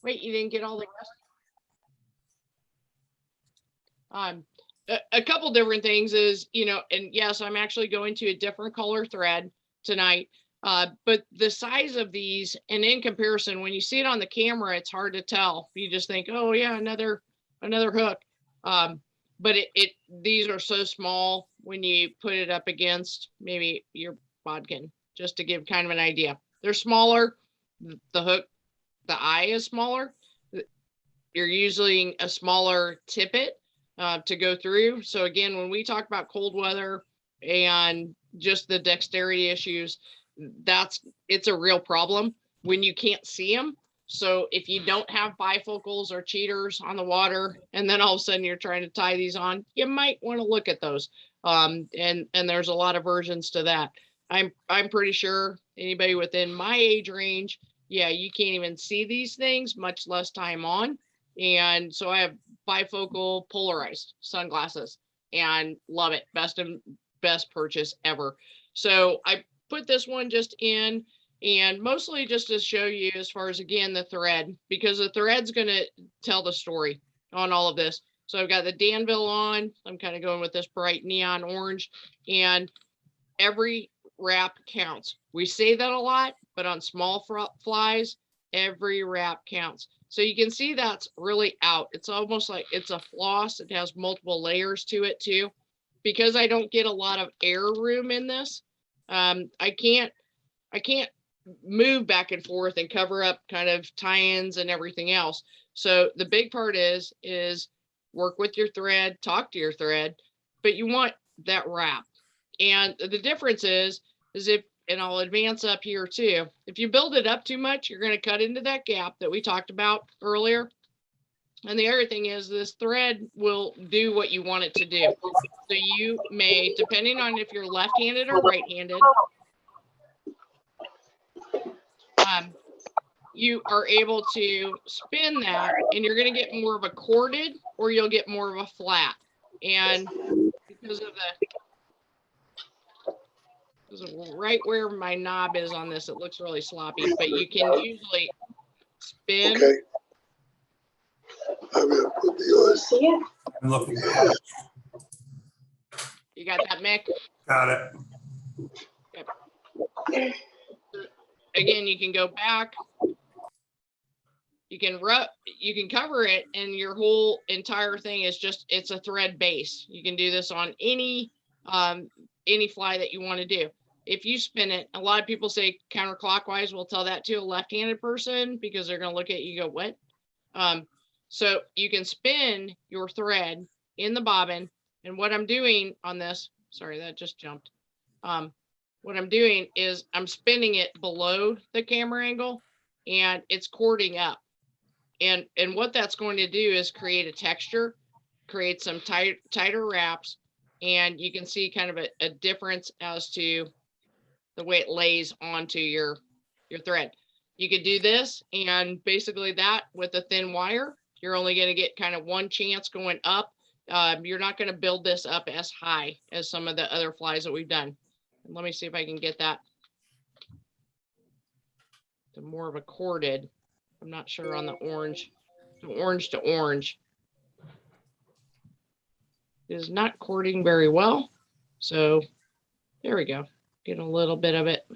Wait, you didn't get all the rest? A couple different things is, and yes, I'm actually going to a different color thread tonight. But the size of these, and in comparison, when you see it on the camera, it's hard to tell. You just think, oh yeah, another hook. But these are so small when you put it up against maybe your bodkin, just to give kind of an idea. They're smaller. The hook, the eye is smaller. You're using a smaller tippet to go through. So again, when we talk about cold weather and just the dexterity issues, it's a real problem when you can't see them. So if you don't have bifocals or cheaters on the water, and then all of a sudden you're trying to tie these on, you might want to look at those. And there's a lot of versions to that. I'm pretty sure anybody within my age range, yeah, you can't even see these things, much less time on. And so I have bifocal polarized sunglasses and love it. Best purchase ever. So I put this one just in, and mostly just to show you as far as, again, the thread, because the thread's going to tell the story on all of this. So I've got the Danville on. I'm kind of going with this bright neon orange, and every wrap counts. We say that a lot, but on small flies, every wrap counts. So you can see that's really out. It's almost like it's a floss. It has multiple layers to it too. Because I don't get a lot of air room in this, I can't move back and forth and cover up kind of tie-ins and everything else. So the big part is work with your thread, talk to your thread, but you want that wrap. And the difference is if, and I'll advance up here too, if you build it up too much, you're going to cut into that gap that we talked about earlier. And the other thing is this thread will do what you want it to do. So you may, depending on if you're left-handed or right-handed, you are able to spin that, and you're going to get more of a corded, or you'll get more of a flat. And because of right where my knob is on this, it looks really sloppy, but you can usually spin. Okay. I'm going to put yours. I'm looking. You got that, Mick? Got it. Okay. Again, you can go back. You can cover it, and your whole entire thing is just, it's a thread base. You can do this on any fly that you want to do. If you spin it, a lot of people say counterclockwise. We'll tell that to a left-handed person because they're going to look at you and go, what? So you can spin your thread in the bobbin. And what I'm doing on this, sorry, that just jumped. What I'm doing is I'm spinning it below the camera angle, and it's cording up. And what that's going to do is create a texture, create some tighter wraps, and you can see kind of a difference as to the way it lays onto your thread. You could do this, and basically that with a thin wire, you're only going to get kind of one chance going up. You're not going to build this up as high as some of the other flies that we've done. And let me see if I can get that to more of a corded. I'm not sure on the orange to orange. It is not cording very well. So there we go. Get a little bit of it.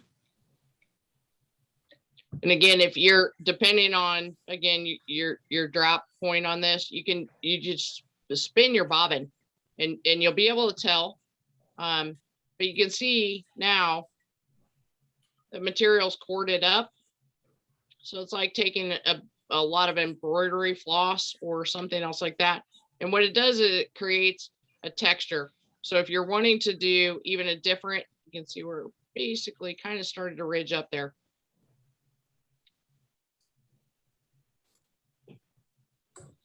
And again, if you're depending on, again, your drop point on this, you just spin your bobbin, and you'll be able to tell. But you can see now the material's corded up. So it's like taking a lot of embroidery floss or something else like that. And what it does is it creates a texture. So if you're wanting to do even a different, you can see where it basically kind of started to ridge up there.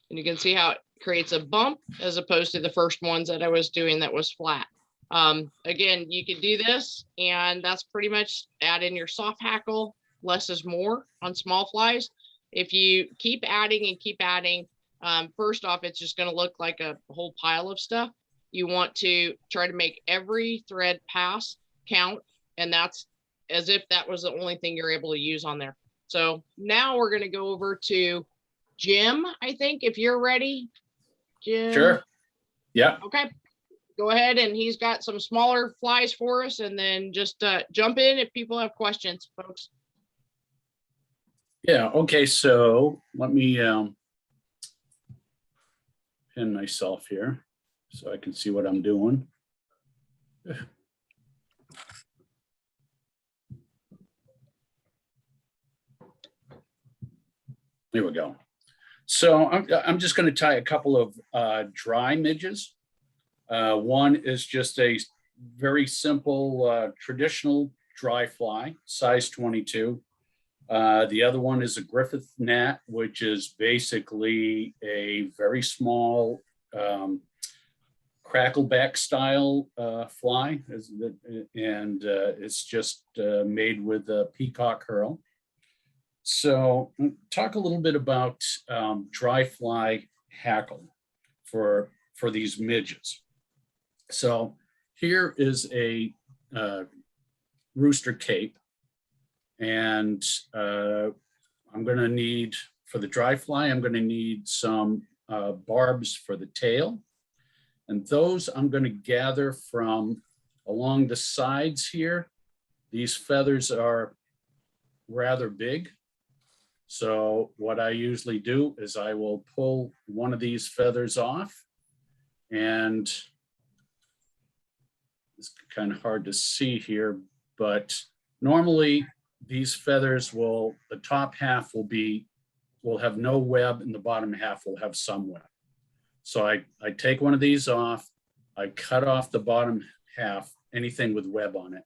And you can see how it creates a bump as opposed to the first ones that I was doing that was flat. Again, you can do this, and that's pretty much add in your soft hackle. Less is more on small flies. If you keep adding and keep adding, first off, it's just going to look like a whole pile of stuff. You want to try to make every thread pass count, and that's as if that was the only thing you're able to use on there. So now we're going to go over to Jim, I think, if you're ready. Jim. Sure. Yeah. Okay. Go ahead, and he's got some smaller flies for us, and then just jump in if people have questions, folks. Yeah. Okay. So let me pin myself here so I can see what I'm doing. There we go. So I'm just going to tie a couple of dry midges. One is just a very simple traditional dry fly, size 22. The other one is a Griffith gnat, which is basically a very small crackleback style fly, and it's just made with a peacock herl. So talk a little bit about dry fly hackle for these midges. So here is a rooster cape, and I'm going to need, for the dry fly, I'm going to need some barbs for the tail, and those I'm going to gather from along the sides here. These feathers are rather big. So what I usually do is I will pull one of these feathers off, and it's kind of hard to see here, but normally these feathers will, the top half will have no web and the bottom half will have some web. So I take one of these off, I cut off the bottom half, anything with web on it,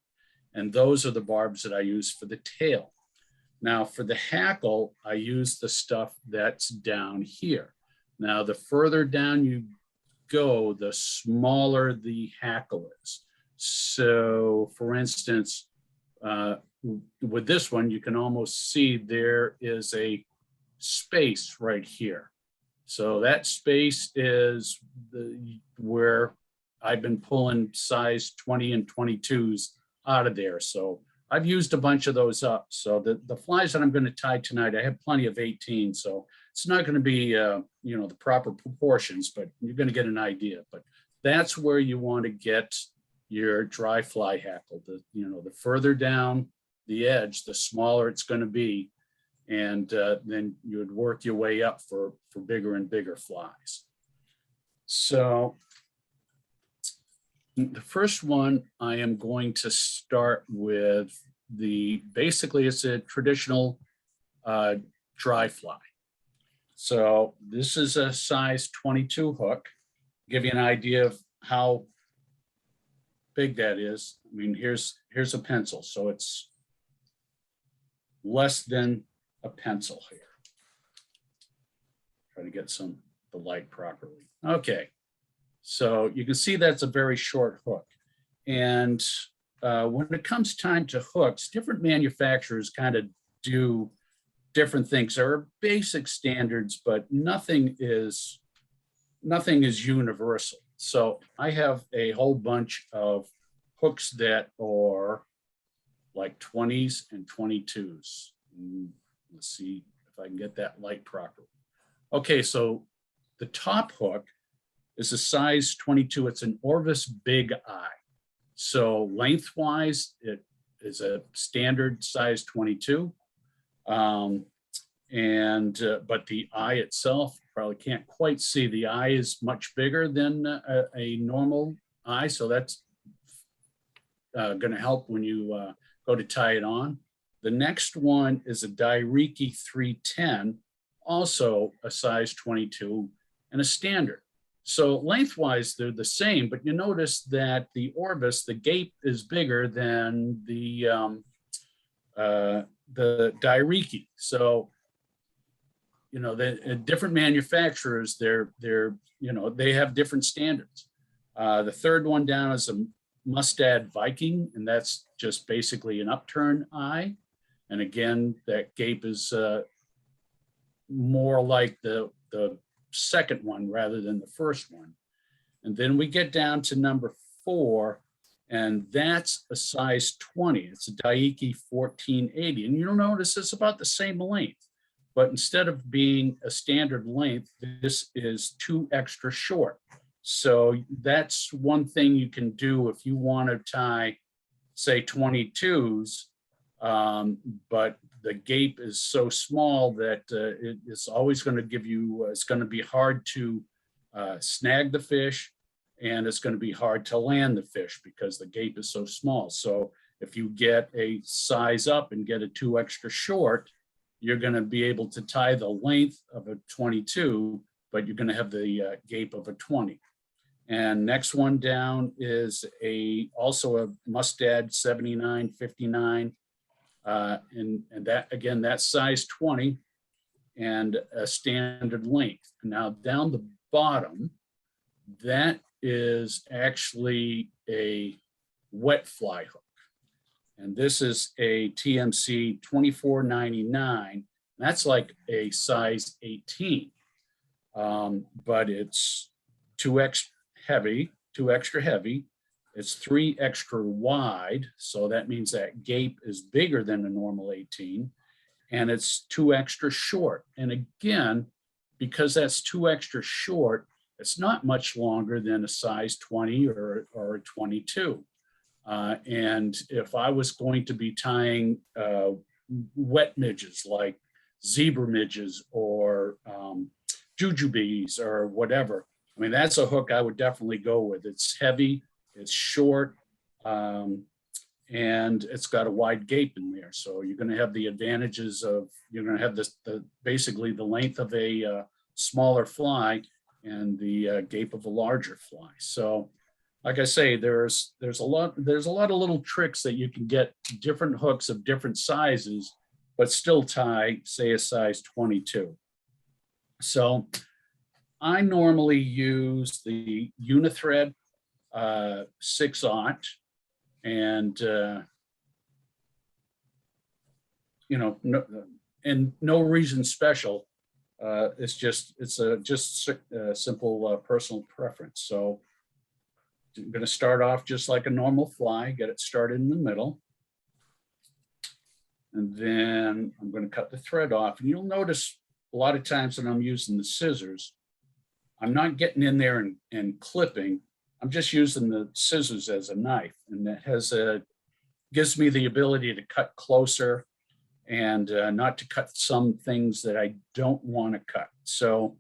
and those are the barbs that I use for the tail. Now for the hackle, I use the stuff that's down here. Now, the further down you go, the smaller the hackle is. So for instance, with this one, you can almost see there is a space right here. So that space is where I've been pulling size 20 and 22s out of there. So I've used a bunch of those up. So the flies that I'm going to tie tonight, I have plenty of 18. So it's not going to be, the proper proportions, but you're going to get an idea. But that's where you want to get your dry fly hackle. The further down the edge, the smaller it's going to be. And then you would work your way up for bigger and bigger flies. So the first one, I am going to start with basically it's a traditional dry fly. So this is a size 22 hook. Give you an idea of how big that is. I mean, here's a pencil, so it's less than a pencil here. Try to get the light properly. Okay. So you can see that's a very short hook. And when it comes time to hooks, different manufacturers kind of do different things. There are basic standards, but nothing is universal. So I have a whole bunch of hooks that are like 20s and 22s. Let's see if I can get that light properly. Okay, so the top hook is a size 22. It's an Orvis Big Eye. So lengthwise, it is a standard size 22. But the eye itself, probably can't quite see. The eye is much bigger than a normal eye. So that's going to help when you go to tie it on. The next one is a Dairiki 310, also a size 22 and a standard. So lengthwise, they're the same, but you notice that the Orvis, the gape is bigger than the Dairiki. So, the different manufacturers, they have different standards. The third one down is a Mustad Viking, and that's just basically an upturn eye. And again, that gape is more like the second one rather than the first one. And then we get down to number 4, and that's a size 20. It's a Daiki 1480. And you'll notice it's about the same length. but instead of being a standard length, this is 2 extra short. So that's one thing you can do if you want to tie, say, 22s, but the gape is so small that it's always going to give you, it's going to be hard to snag the fish, and it's going to be hard to land the fish because the gape is so small. So if you get a size up and get a 2 extra short, you're going to be able to tie the length of a 22, but you're going to have the gape of a 20. And next one down is also a Mustad 7959. And that, again, that's size 20 and a standard length. Now down the bottom, that is actually a wet fly hook. And this is a TMC 2499. That's like a size 18, but it's 2 extra heavy. It's 3 extra wide. So that means that gape is bigger than a normal 18, and it's 2 extra short. And again, because that's 2 extra short, it's not much longer than a size 20 or a 22. And if I was going to be tying wet midges like zebra midges or jujubes or whatever, I mean, that's a hook I would definitely go with. It's heavy, it's short, and it's got a wide gape in there. So you're going to have the advantages of, you're going to have basically the length of a smaller fly and the gape of a larger fly. So like I say, there's a lot of little tricks that you can get different hooks of different sizes, but still tie, say, a size 22. So I normally use the Unithread 6/0, and no reason special. It's a simple personal preference. So I'm going to start off just like a normal fly, get it started in the middle. And then I'm going to cut the thread off. And you'll notice a lot of times when I'm using the scissors, I'm not getting in there and clipping. I'm just using the scissors as a knife. And that gives me the ability to cut closer and not to cut some things that I don't want to cut. So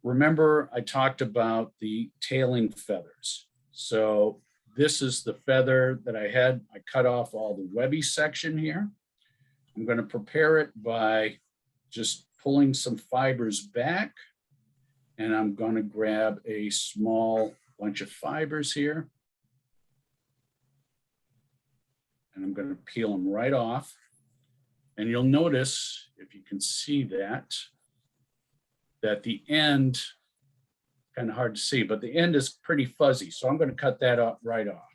remember, I talked about the tailing feathers. So this is the feather that I had. I cut off all the webby section here. I'm going to prepare it by just pulling some fibers back. And I'm going to grab a small bunch of fibers here. And I'm going to peel them right off. And you'll notice, if you can see that the end, kind of hard to see, but the end is pretty fuzzy. So I'm going to cut that up right off.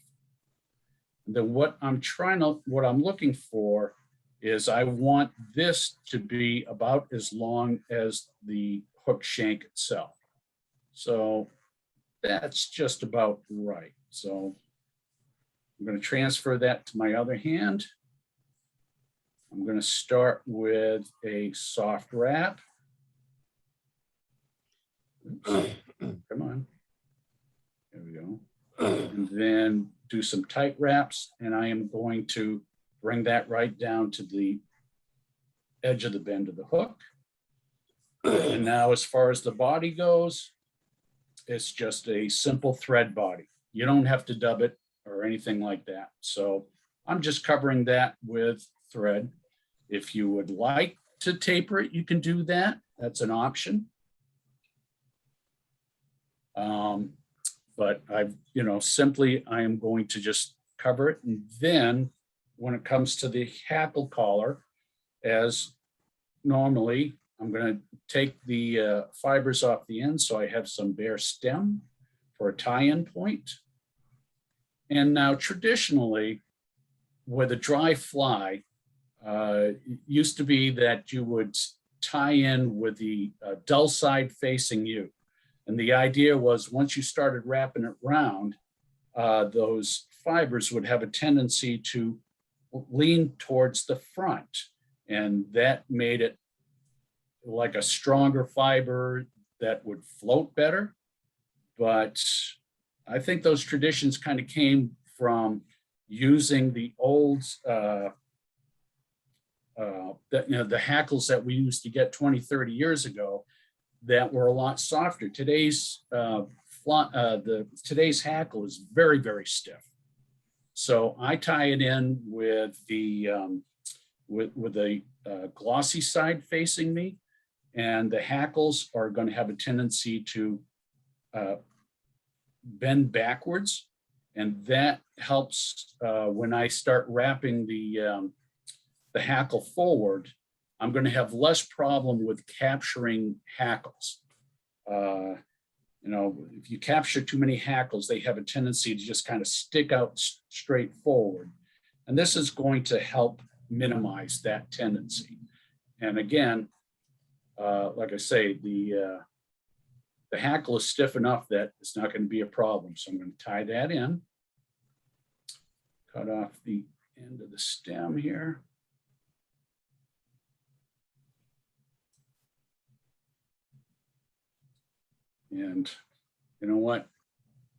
And then what I'm looking for is I want this to be about as long as the hook shank itself. So that's just about right. So I'm going to transfer that to my other hand. I'm going to start with a soft wrap. Oops. Come on. There we go. And then do some tight wraps. And I am going to bring that right down to the edge of the bend of the hook. And now as far as the body goes, it's just a simple thread body. You don't have to dub it or anything like that. So I'm just covering that with thread. If you would like to taper it, you can do that. That's an option. But I am going to just cover it. And then when it comes to the hackle collar, as normally, I'm going to take the fibers off the end so I have some bare stem for a tie-in point. And now traditionally, with a dry fly, it used to be that you would tie in with the dull side facing you. And the idea was once you started wrapping it round, those fibers would have a tendency to lean towards the front. And that made it like a stronger fiber that would float better. But I think those traditions kind of came from using the old, the hackles that we used to get 20, 30 years ago that were a lot softer. Today's today's hackle is very, very stiff. So I tie it in with the glossy side facing me, and the hackles are going to have a tendency to bend backwards, and that helps when I start wrapping the hackle forward. I'm going to have less problem with capturing hackles. You know, if you capture too many hackles, they have a tendency to just kind of stick out straight forward. And this is going to help minimize that tendency. And again, like I say, the hackle is stiff enough that it's not going to be a problem. So I'm going to tie that in, cut off the end of the stem here. And you know what?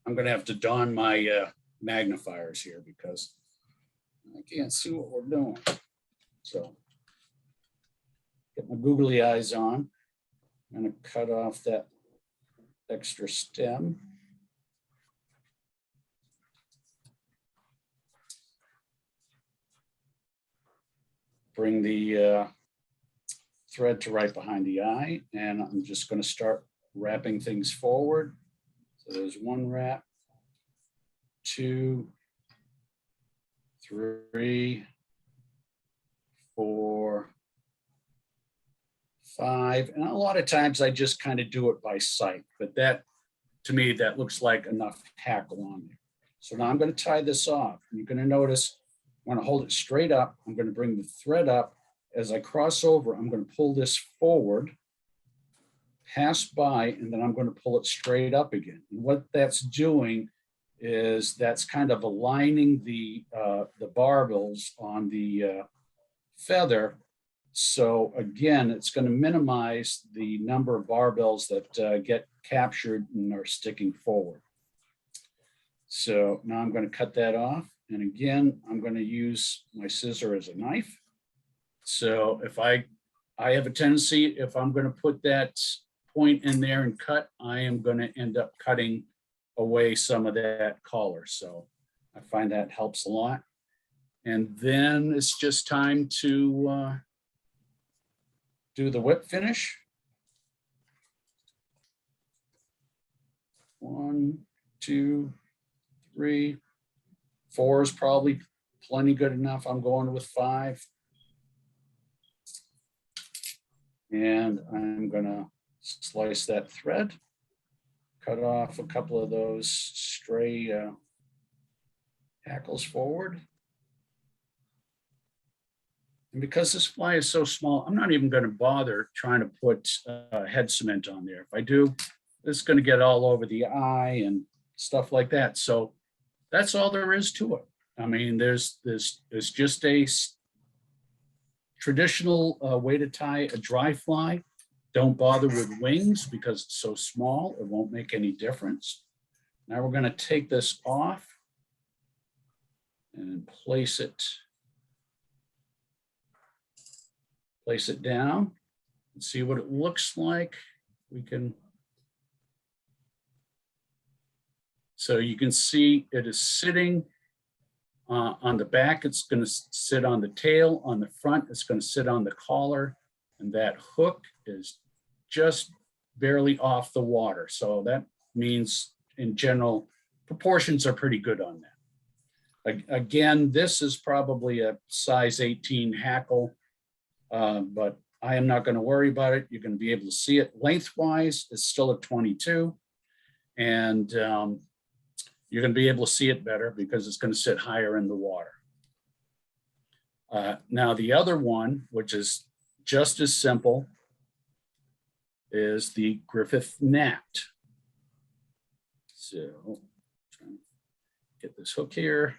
I'm going to have to don my magnifiers here because I can't see what we're doing. So get my googly eyes on. I'm going to cut off that extra stem. Bring the thread to right behind the eye, and I'm just going to start wrapping things forward. So there's one wrap, 2, 3, 4, 5. And a lot of times I just kind of do it by sight, but that, to me, that looks like enough hackle on there. So now I'm going to tie this off. And you're going to notice I'm going to hold it straight up. I'm going to bring the thread up. As I cross over, I'm going to pull this forward, pass by, and then I'm going to pull it straight up again. And what that's doing is that's kind of aligning the barbels on the feather. So again, it's going to minimize the number of barbels that get captured and are sticking forward. So now I'm going to cut that off. And again, I'm going to use my scissor as a knife. So if I have a tendency, if I'm going to put that point in there and cut, I am going to end up cutting away some of that collar. So I find that helps a lot. And then it's just time to do the whip finish. 1, 2, 3, 4 is probably plenty good enough. I'm going with 5. And I'm gonna slice that thread, cut off a couple of those stray hackles forward. And because this fly is so small, I'm not even going to bother trying to put head cement on there. If I do, it's going to get all over the eye and stuff like that. So that's all there is to it. I mean, there's just a traditional way to tie a dry fly. Don't bother with wings because it's so small, it won't make any difference. Now we're going to take this off and place it down and see what it looks like. We can, so you can see it is sitting on the back. It's going to sit on the tail. On the front, it's going to sit on the collar, and that hook is just barely off the water. So that means in general, proportions are pretty good on that. Again, this is probably a size 18 hackle, but I am not going to worry about it. You're going to be able to see it. Lengthwise, it's still a 22. And you're going to be able to see it better because it's going to sit higher in the water. Now, the other one, which is just as simple, is the Griffith Gnat. So, trying to get this hook here.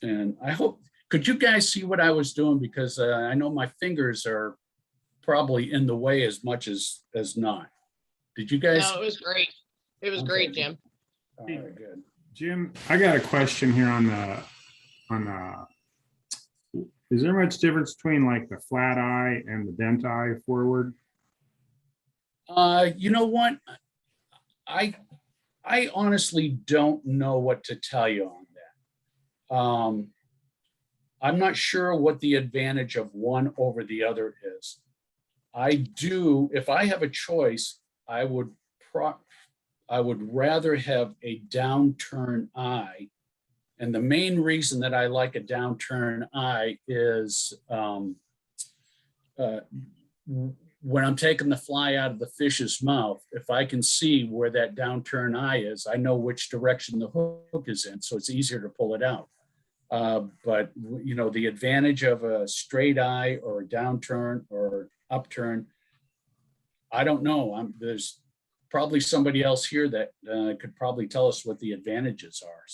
And I hope, Could you guys see what I was doing? Because I know my fingers are probably in the way as much as not. Did you guys? No, it was great. It was great, Okay. Jim. All right, good. Jim, I got a question here on is there much difference between like the flat eye and the bent eye forward? You know what? I honestly don't know what to tell you on that. I'm not sure what the advantage of one over the other is. I do, if I have a choice, I would rather have a downturn eye. And the main reason that I like a downturn eye is when I'm taking the fly out of the fish's mouth, if I can see where that downturn eye is, I know which direction the hook is in, so it's easier to pull it out. But you know, the advantage of a straight eye or a downturn or upturn, I don't know. There's probably somebody else here that could probably tell us what the advantages are.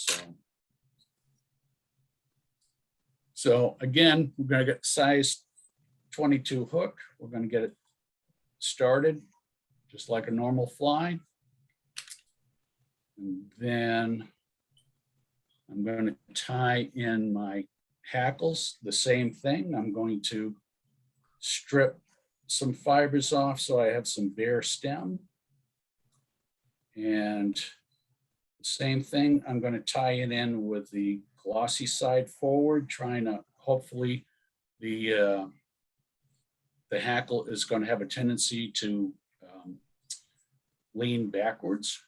So again, we're going to get size 22 hook. We're going to get it started just like a normal fly. And then I'm going to tie in my hackles, the same thing. I'm going to strip some fibers off so I have some bare stem. And the same thing, I'm going to tie it in with the glossy side forward, trying to hopefully the hackle is going to have a tendency to lean backwards.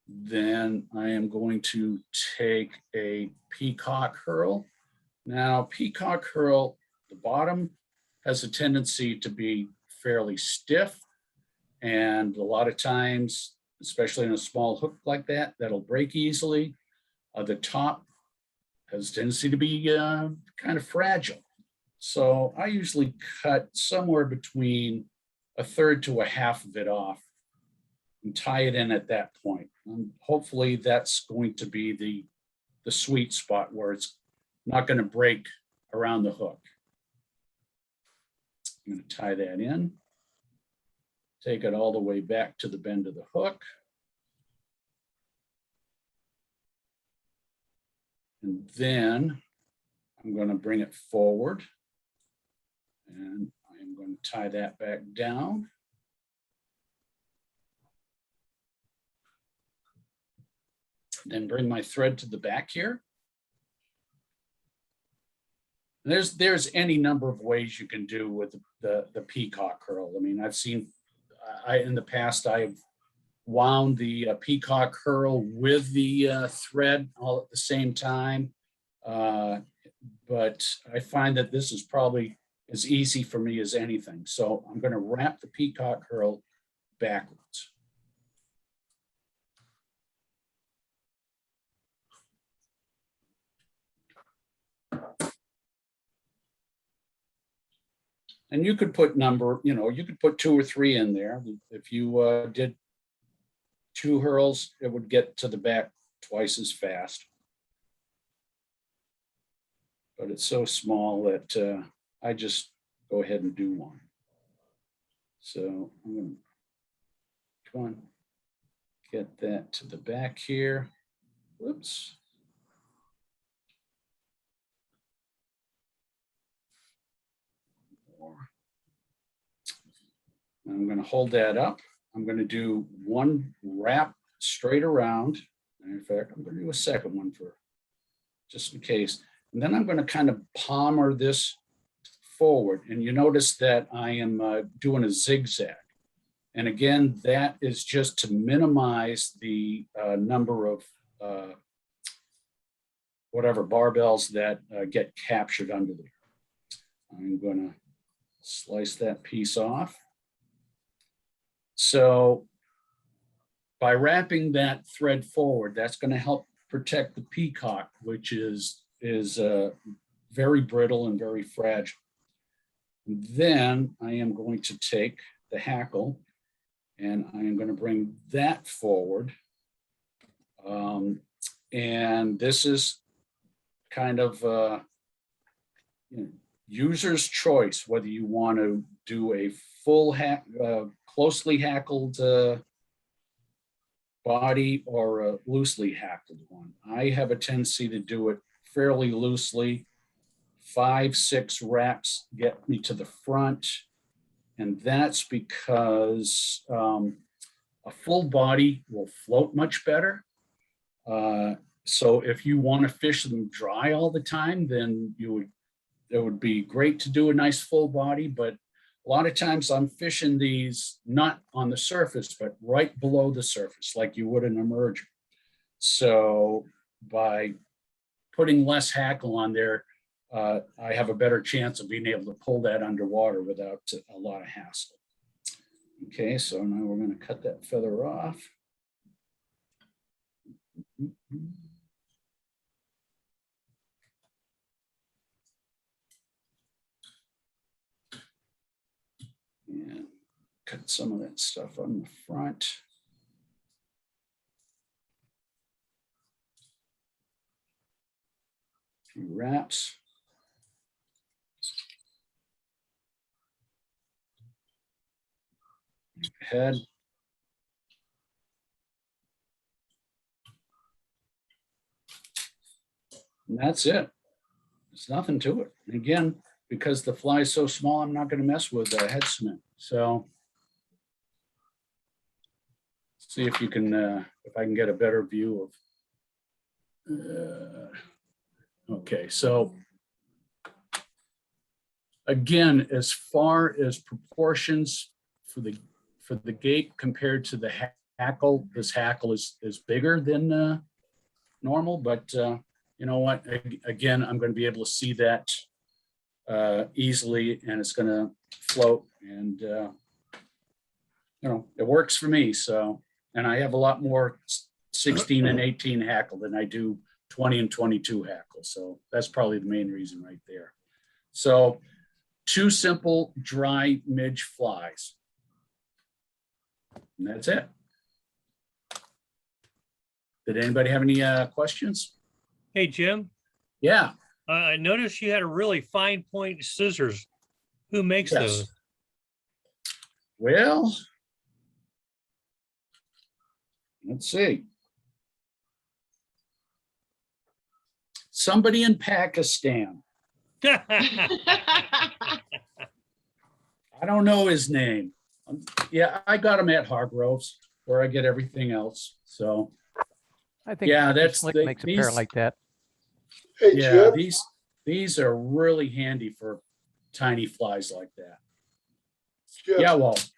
Then I am going to take a peacock herl. Now, peacock herl, the bottom has a tendency to be fairly stiff. And a lot of times, especially in a small hook like that, that'll break easily. The top has a tendency to be kind of fragile. So I usually cut somewhere between 1/3 to 1/2 of it off and tie it in at that point. And hopefully that's going to be the sweet spot where it's not going to break around the hook. I'm going to tie that in. Take it all the way back to the bend of the hook. And then I'm going to bring it forward. And I'm going to tie that back down. Then bring my thread to the back here. There's any number of ways you can do with the peacock herl. I mean, I've seen, in the past, I've wound the peacock herl with the thread all at the same time. But I find that this is probably as easy for me as anything. So I'm going to wrap the peacock herl backwards. And you could put you could put 2 or 3 in there. If you did 2 herls, it would get to the back twice as fast. But it's so small that I just go ahead and do one. So I'm going to come on, get that to the back here. Whoops. I'm going to hold that up. I'm going to do one wrap straight around. In fact, I'm going to do a second one for just in case. And then I'm going to kind of palmer this forward. And you notice that I am doing a zigzag. And again, that is just to minimize the number of whatever barbells that get captured under there. I'm going to slice that piece off. So by wrapping that thread forward, that's going to help protect the peacock, which is very brittle and very fragile. And then I am going to take the hackle And I'm going to bring that forward. And this is kind of user's choice, whether you want to do a full closely hackled body or a loosely hackled one. I have a tendency to do it fairly loosely. 5-6 reps get me to the front. And that's because a full body will float much better. So if you want to fish them dry all the time, then it would be great to do a nice full body. But a lot of times I'm fishing these not on the surface, but right below the surface, like you would an emerger. So by putting less hackle on there, I have a better chance of being able to pull that underwater without a lot of hassle. Okay, so now we're going to cut that feather off. And cut some of that stuff on the front. A few wraps. Head. And that's it. There's nothing to it. And again, because the fly is so small, I'm not going to mess with head cement. So see if you can, if I can get a better view of. Okay, so again, as far as proportions for the gape compared to the hackle, this hackle is bigger than normal, but you know what? Again, I'm going to be able to see that easily, and it's going to float, and you know, it works for me. So, and I have a lot more 16 and 18 hackle than I do 20 and 22 hackle. So that's probably the main reason right there. So 2 simple dry midge flies. And that's it. Did anybody have any questions? Hey, Jim, Yeah. I noticed you had a really fine point scissors. Who makes Yes. those? Well, let's see. Somebody in Pakistan. I don't know his name. Yeah, I got him at Hargroves, where I get everything else. So I think yeah, Mr. that's Slick the- makes a pair these- like that. Hey, yeah, Jim, these are really handy for tiny flies like that. Jim, Yeah, Walt.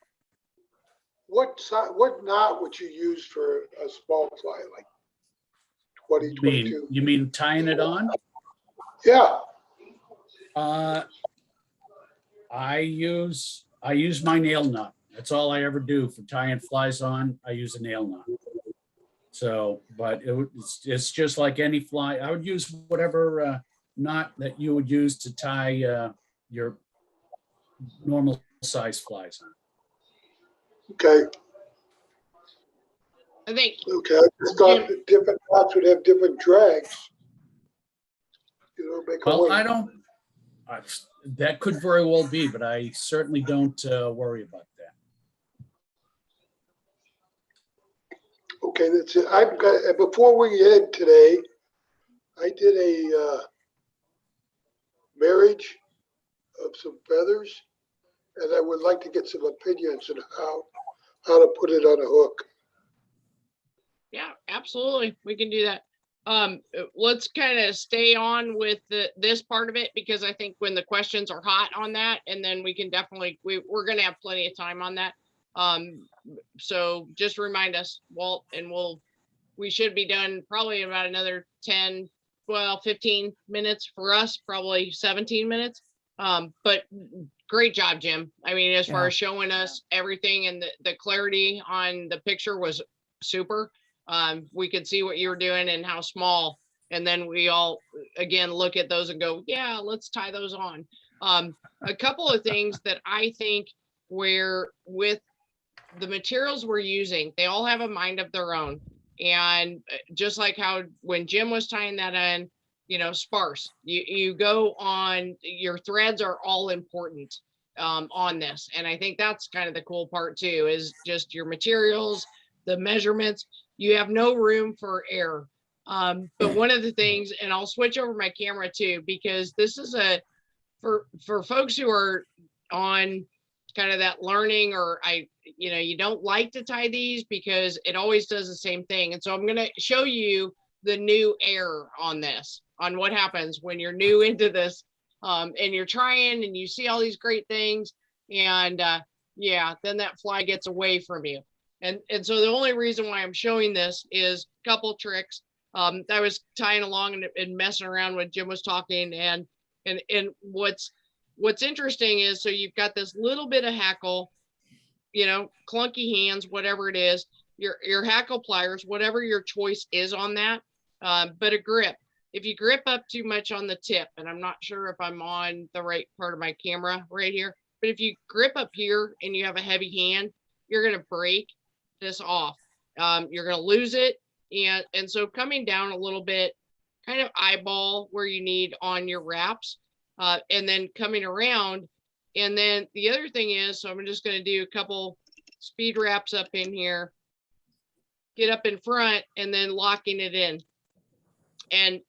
what knot would you use for a small fly, like 20, 22? You mean tying it on? Yeah, I use my nail nut. That's all I ever do for tying flies on. I use a nail nut. So, but it's just like any fly. I would use whatever knot that you would use to tie your normal size flies on. okay, I think, okay. I just thought that different knots would have different drags. You know, make a Well, weight. I don't. That could very well be, but I certainly don't worry about that. Okay, that's it. I've got, before we end today, I did a marriage of some feathers, and I would like to get some opinions on how to put it on a hook. yeah, absolutely. We can do that. Let's kind of stay on with this part of it, because I think when the questions are hot on that, and then we can definitely, we're going to have plenty of time on that. So just remind us, Walt, and we should be done probably in about another 10, 15 minutes for us, probably 17 minutes. But great job, Jim. I mean, as far Yeah. as showing us everything, and the clarity on the picture was super. We could see what you were doing and how small. And then we all, again, look at those and go, yeah, let's tie those on. A couple of things that I think where with the materials we're using, they all have a mind of their own. And just like how when Jim was tying that in, sparse, you go on, your threads are all important on this. And I think that's kind of the cool part too, is just your materials, the measurements, you have no room for error. But one of the things, and I'll switch over my camera too, because this is for folks who are on kind of that learning, or you don't like to tie these because it always does the same thing. And so I'm going to show you the new error on this, on what happens when you're new into this, and you're trying and you see all these great things, and then that fly gets away from you. And so the only reason why I'm showing this is a couple tricks. I was tying along and messing around when Jim was talking, and what's interesting is, so you've got this little bit of hackle, clunky hands, whatever it is, your hackle pliers, whatever your choice is on that, but a grip. If you grip up too much on the tip, and I'm not sure if I'm on the right part of my camera right here, but if you grip up here and you have a heavy hand, you're going to break this off. You're going to lose it. And so coming down a little bit, kind of eyeball where you need on your wraps, and then coming around. And then the other thing is, so I'm just going to do a couple speed wraps up in here, get up in front, and then locking it in. And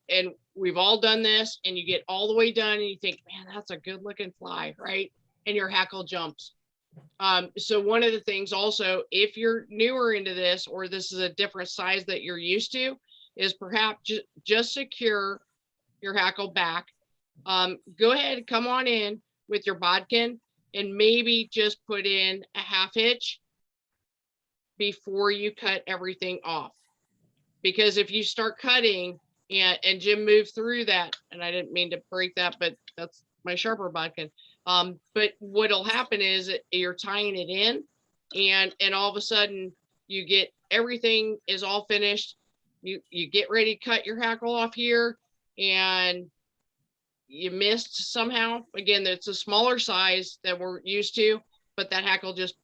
we've all done this, and you get all the way done and you think, man, that's a good looking fly, right? And your hackle jumps. So one of the things also, if you're newer into this, or this is a different size that you're used to, is perhaps just secure your hackle back. Go ahead, come on in with your bodkin, and maybe just put in a half hitch before you cut everything off. Because if you start cutting, and Jim moved through that, and I didn't mean to break that, but that's my sharper bodkin. But what'll happen is you're tying it in, and all of a sudden you get, everything is all finished. You get ready to cut your hackle off here, and you missed somehow. Again, it's a smaller size that we're used to, but that hackle just,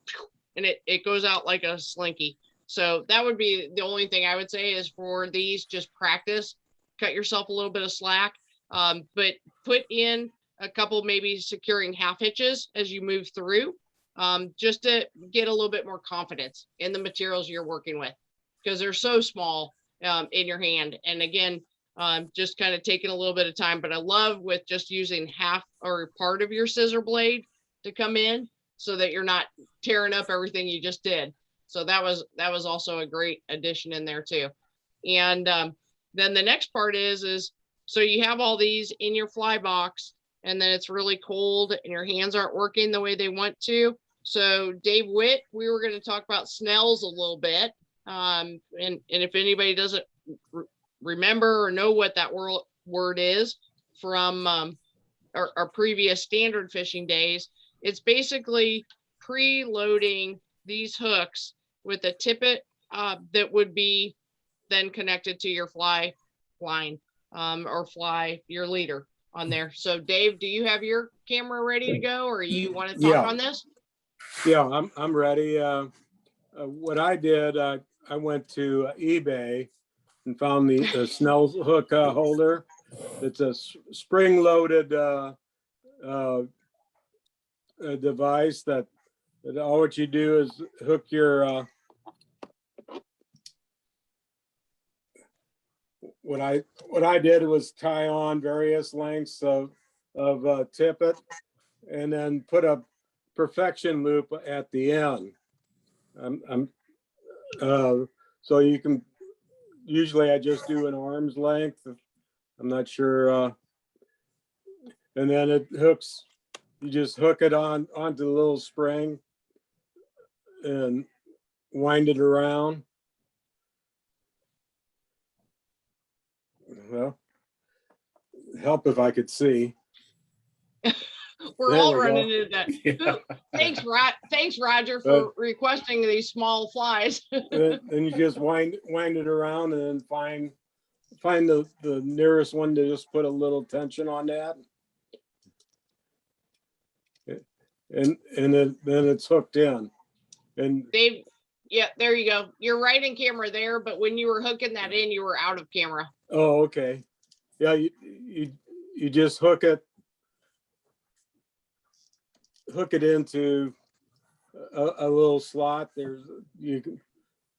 and it goes out like a slinky. So that would be the only thing I would say is, for these, just practice, cut yourself a little bit of slack, but put in a couple, maybe securing half hitches as you move through, just to get a little bit more confidence in the materials you're working with, because they're so small in your hand. And again, just kind of taking a little bit of time, but I love with just using half or part of your scissor blade to come in, so that you're not tearing up everything you just did. So that was also a great addition in there too. And then the next part is so you have all these in your fly box, and then it's really cold and your hands aren't working the way they want to. So Dave Witt, we were going to talk about snells a little bit. And if anybody doesn't remember or know what that word is from our previous standard fishing days, it's basically preloading these hooks with a tippet that would be then connected to your fly line, or your leader on there. So Dave, do you have your camera ready to go, or you want to talk on this? Yeah, I'm ready. What I did, I went to eBay and found the Snell hook holder. It's a spring-loaded device that all what you do is hook your what I did was tie on various lengths of tippet, and then put a perfection loop at the end. So you can, usually I just do an arm's length. I'm not sure. And then it hooks, you just hook it onto the little spring and wind it around. Well, help if I could see. We're There all we running go. into that. Yeah. Thanks, Roger, for requesting these small flies. And you just wind it around, and then find the nearest one to just put a little tension on that. And then it's hooked in. And, Dave, yeah, there you go. You're right in camera there, but when you were hooking that in, you were out of camera. oh, okay. Yeah, you just hook it into a little slot.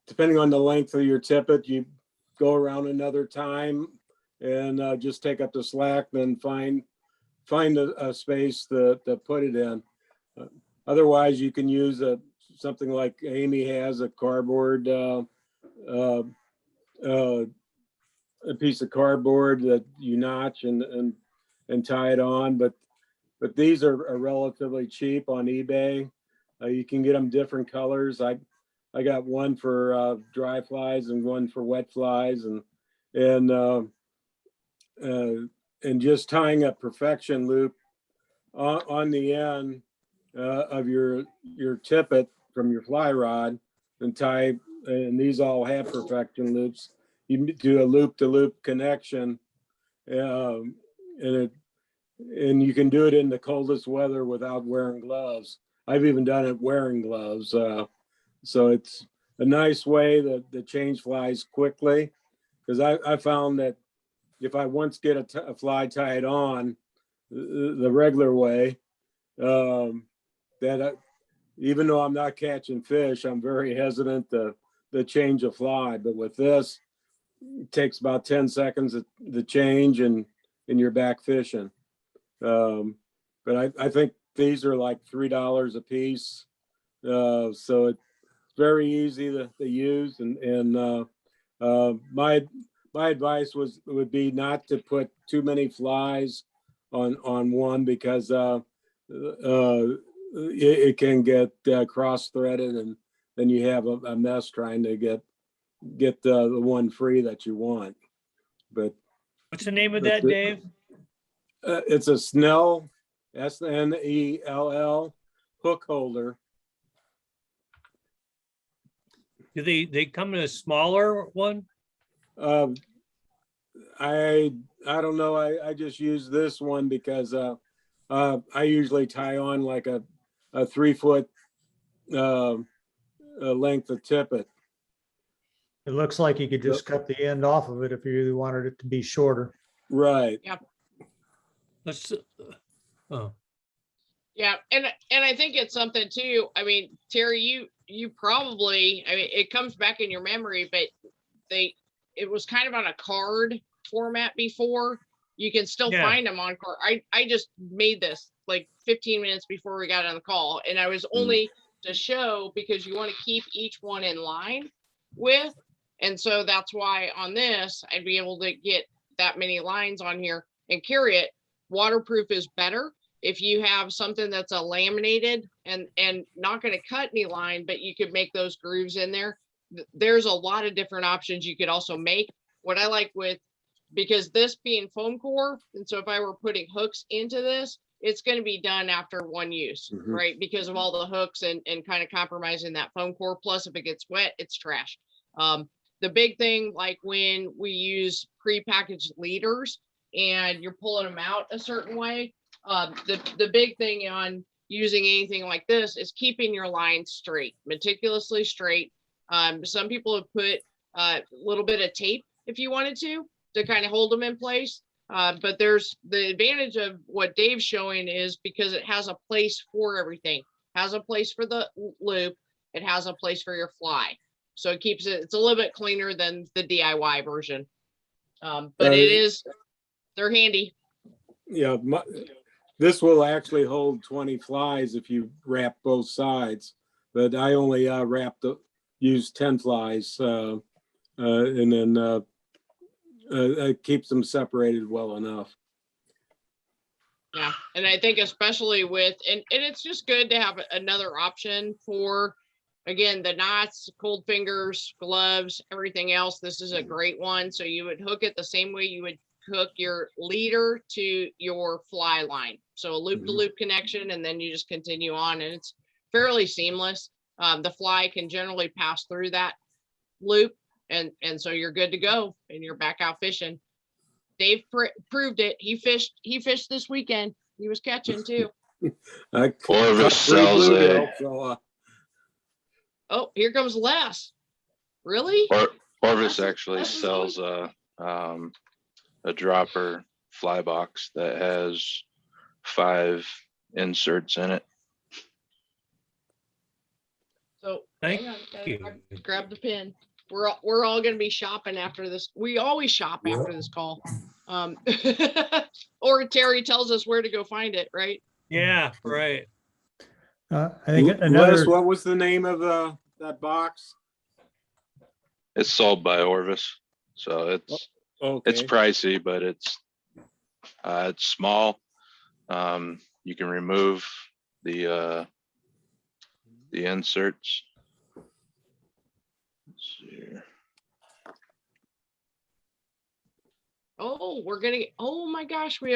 Depending on the length of your tippet, you go around another time and just take up the slack, then find a space to put it in. Otherwise, you can use something like Amy has, a cardboard, a piece of cardboard that you notch and tie it on. But these are relatively cheap on eBay. You can get them different colors. I got one for dry flies and one for wet flies, and just tying a perfection loop on the end of your tippet from your fly rod, and these all have perfection loops. You do a loop to loop connection, and you can do it in the coldest weather without wearing gloves. I've even done it wearing gloves. So it's a nice way to change flies quickly, because I found that if I once get a fly tied on the regular way, even though I'm not catching fish, I'm very hesitant to change a fly. But with this, it takes about 10 seconds to change, and you're back fishing. But I think these are like $3 a piece. So it's very easy to use. And my advice would be not to put too many flies on one, because it can get cross threaded, and then you have a mess trying to get the one free that you want. But What's the name of that, Dave? it's a Snell, SNELL hook holder. Do they come in a smaller one? I don't know. I just use this one because I usually tie on like a 3-foot length of tippet. It looks like you could just cut the end off of it if you really wanted it to be shorter. Right. Let's, oh, Yeah, and I think it's something too. I mean, Terry, you probably, I mean, it comes back in your memory, but it was kind of on a card format before. You can still Yeah. find them on card. I just made this like 15 minutes before we got on the call, and I was only to show because you want to keep each one in line with, and so that's why on this I'd be able to get that many lines on here and carry it. Waterproof is better if you have something that's a laminated and not going to cut any line, but you could make those grooves in there. There's a lot of different options you could also make. What I like because this being foam core, and so if I were putting hooks into this, it's going to be done after one use, right? Because of all the hooks and kind of compromising that foam core. Plus, if it gets wet, it's trash. The big thing, like when we use prepackaged leaders and you're pulling them out a certain way, the big thing on using anything like this is keeping your line straight, meticulously straight. Some people have put a little bit of tape if you wanted to kind of hold them in place. But there's the advantage of what Dave's showing is because it has a place for everything. It has a place for the loop. It has a place for your fly. So it keeps it's a little bit cleaner than the DIY version. But they're handy. Yeah, this will actually hold 20 flies if you wrap both sides, but I only use 10 flies, and then it keeps them separated well enough. Yeah, and I think especially with, and it's just good to have another option for, again, the knots, cold fingers, gloves, everything else. This is a great one. So you would hook it the same way you would hook your leader to your fly line. So a loop to loop connection, and then you just continue on, and it's fairly seamless. The fly can generally pass through that loop, and so you're good to go, and you're back out fishing. Dave proved it. He fished this weekend. He was catching too. I Orvis caught 3 sells it. bluegill, so Oh, here comes Les. Really? Orvis That's- actually that's sells a dropper fly box that has 5 inserts in it. So Thank hang on, gotta you. grab the pen. We're all gonna be shopping after this. We always shop Yeah. after this call. Or Terry tells us where to go find it, right? Yeah, right. I think Les, another, what was the name of that box? It's sold by Orvis, so it's Okay. pricey, but it's small. You can remove the inserts. Let's see here. Oh, we're getting, oh my gosh, we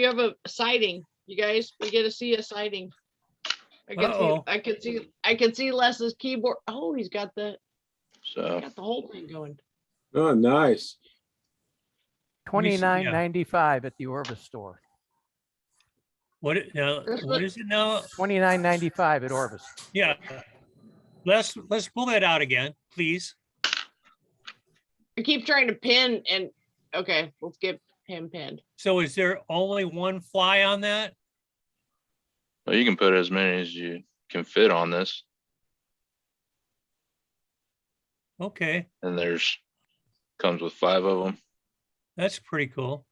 have a sighting. You guys, we get to see a sighting. Uh-oh. I can see Les's keyboard. Oh, he's got the So whole thing going. Oh, nice. $29.95 at the Orvis store. What is it now? $29.95 at Orvis. Yeah. Let's pull that out again, please. I keep trying to pin and, okay, let's get him pinned. So is there only one fly on that? well, you can put as many as you can fit on this, Okay, and comes with 5 of them. that's pretty cool.